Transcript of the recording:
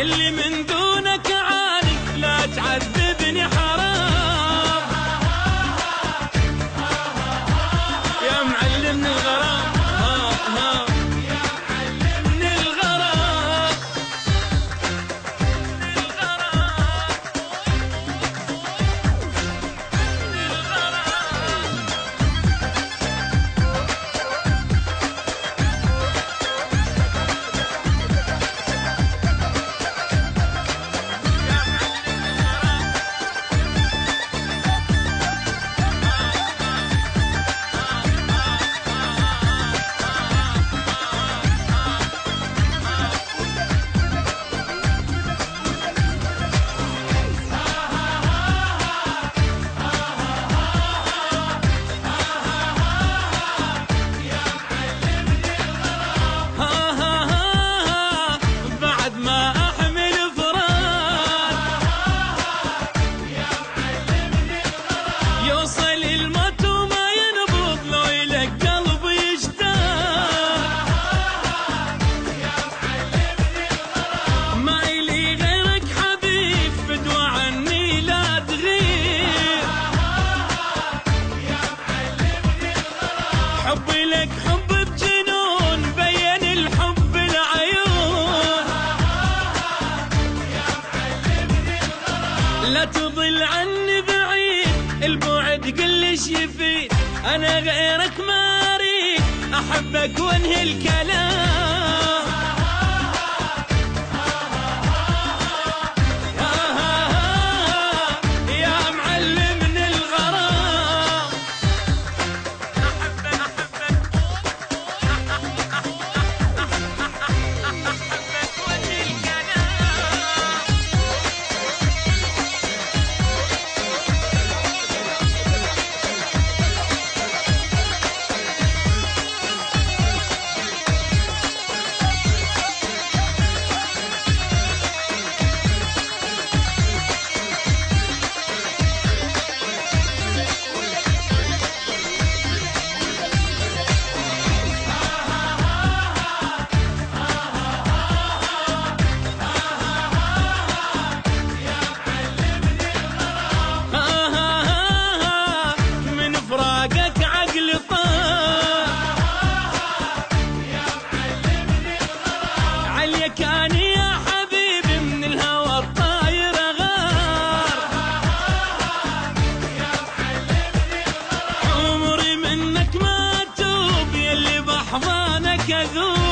يلي من دونك عاني لا تعذبني حرام. يا معلمني الغرام يا معلمني الغرام. حبي لك حب بجنون بين الحب العيون. يا معلمني الغرام لا تضل عني بعيد البعد قلش يفيد. انا غيرك ما اريد احبك وانهي الكلام. كان يا حبيبي من الهوى الطاير غار. يا معلمني الغرام عمري منك ما اتوب يلي بحضانك اذوب.